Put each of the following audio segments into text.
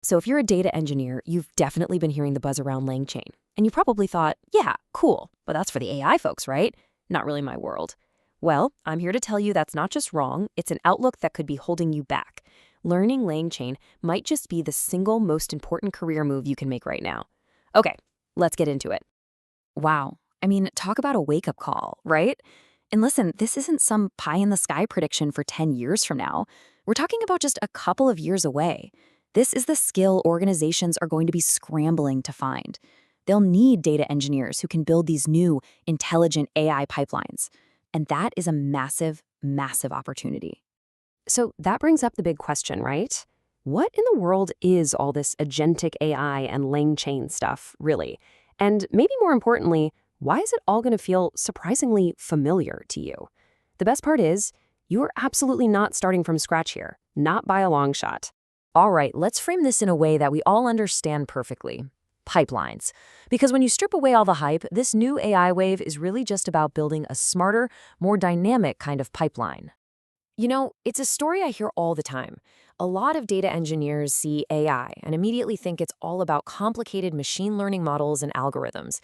So if you're a data engineer, you've definitely been hearing the buzz around LangChain. And you probably thought, yeah, cool, but that's for the AI folks, right? Not really my world. Well, I'm here to tell you that's not just wrong, it's an outlook that could be holding you back. Learning LangChain might just be the single most important career move you can make right now. Okay, let's get into it. Wow. I mean, talk about a wake-up call, right? And listen, this isn't some pie-in-the-sky prediction for 10 years from now. We're talking about just a couple of years away. This is the skill organizations are going to be scrambling to find. They'll need data engineers who can build these new, intelligent AI pipelines. And that is a massive, massive opportunity. So that brings up the big question, right? What in the world is all this agentic AI and LangChain stuff, really? And maybe more importantly, why is it all going to feel surprisingly familiar to you? The best part is, you are absolutely not starting from scratch here, not by a long shot. All right, let's frame this in a way that we all understand perfectly. Pipelines. Because when you strip away all the hype, this new AI wave is really just about building a smarter, more dynamic kind of pipeline. You know, it's a story I hear all the time. A lot of data engineers see AI and immediately think it's all about complicated machine learning models and algorithms.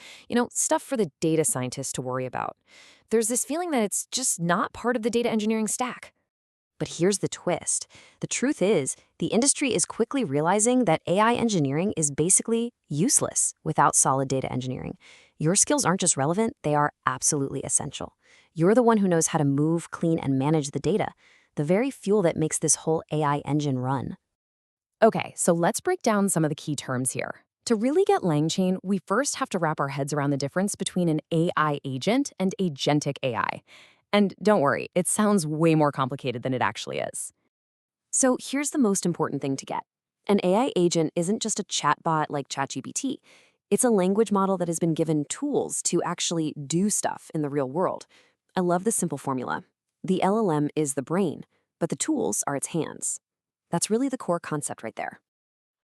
Stuff for the data scientists to worry about. There's this feeling that it's just not part of the data engineering stack. But here's the twist. The truth is, the industry is quickly realizing that AI engineering is basically useless without solid data engineering. Your skills aren't just relevant, they are absolutely essential. You're the one who knows how to move, clean, and manage the data, the very fuel that makes this whole AI engine run. Okay, so let's break down some of the key terms here. To really get LangChain, we first have to wrap our heads around the difference between an AI agent and agentic AI. And don't worry, it sounds way more complicated than it actually is. So here's the most important thing to get. An AI agent isn't just a chatbot like ChatGPT. It's a language model that has been given tools to actually do stuff in the real world. I love this simple formula. The LLM is the brain, but the tools are its hands. That's really the core concept right there.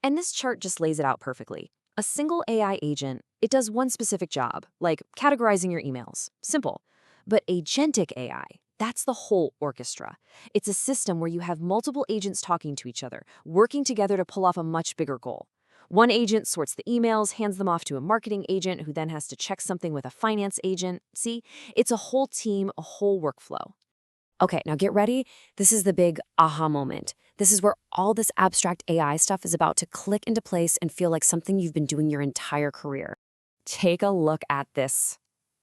And this chart just lays it out perfectly. A single AI agent, it does one specific job, like categorizing your emails. Simple. But agentic AI, that's the whole orchestra. It's a system where you have multiple agents talking to each other, working together to pull off a much bigger goal. One agent sorts the emails, hands them off to a marketing agent who then has to check something with a finance agent. See, it's a whole team, a whole workflow. Okay, now get ready. This is the big aha moment. This is where all this abstract AI stuff is about to click into place and feel like something you've been doing your entire career. Take a look at this.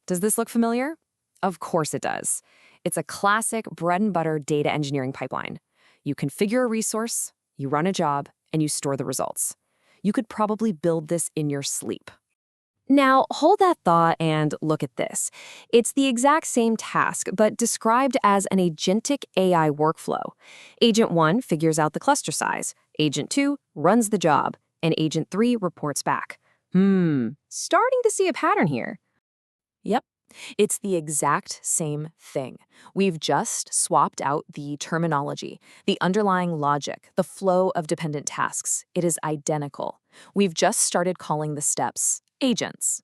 Does this look familiar? Of course it does. It's a classic bread and butter data engineering pipeline. You configure a resource, you run a job, and you store the results. You could probably build this in your sleep. Now, hold that thought and look at this. It's the exact same task, but described as an agentic AI workflow. Agent 1 figures out the cluster size. Agent 2 runs the job. And Agent 3 reports back. Starting to see a pattern here. Yep. It's the exact same thing. We've just swapped out the terminology, the underlying logic, the flow of dependent tasks. It is identical. We've just started calling the steps agents.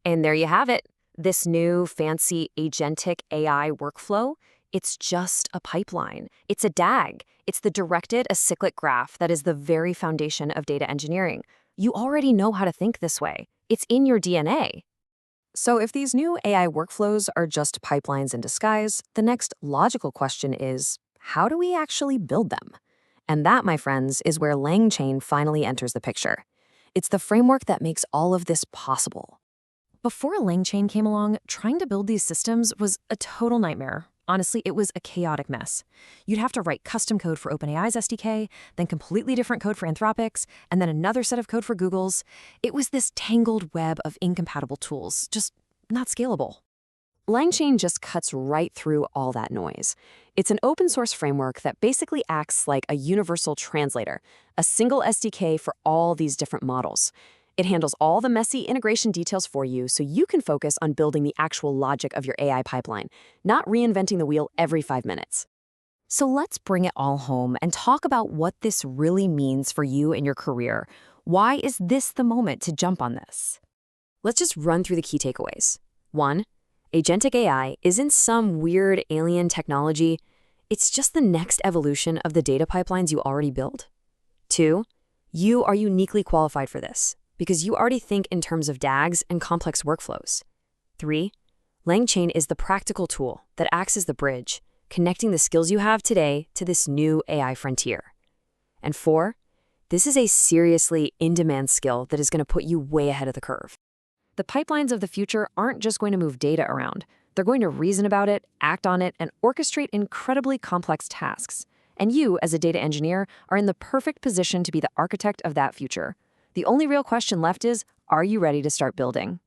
And there you have it. This new fancy agentic AI workflow, it's just a pipeline. It's a DAG. It's the directed acyclic graph that is the very foundation of data engineering. You already know how to think this way. It's in your DNA. So if these new AI workflows are just pipelines in disguise, the next logical question is, how do we actually build them? And that, my friends, is where LangChain finally enters the picture. It's the framework that makes all of this possible. Before LangChain came along, trying to build these systems was a total nightmare. Honestly, it was a chaotic mess. You'd have to write custom code for OpenAI's SDK, then completely different code for Anthropic's, and then another set of code for Google's. It was this tangled web of incompatible tools, just not scalable. LangChain just cuts right through all that noise. It's an open source framework that basically acts like a universal translator, a single SDK for all these different models. It handles all the messy integration details for you so you can focus on building the actual logic of your AI pipeline, not reinventing the wheel every 5 minutes. So let's bring it all home and talk about what this really means for you and your career. Why is this the moment to jump on this? Let's just run through the key takeaways. 1. Agentic AI isn't some weird alien technology. It's just the next evolution of the data pipelines you already built. 2. You are uniquely qualified for this because you already think in terms of DAGs and complex workflows. 3. LangChain is the practical tool that acts as the bridge, connecting the skills you have today to this new AI frontier. And 4, this is a seriously in-demand skill that is going to put you way ahead of the curve. The pipelines of the future aren't just going to move data around. They're going to reason about it, act on it, and orchestrate incredibly complex tasks. And you, as a data engineer, are in the perfect position to be the architect of that future. The only real question left is, are you ready to start building?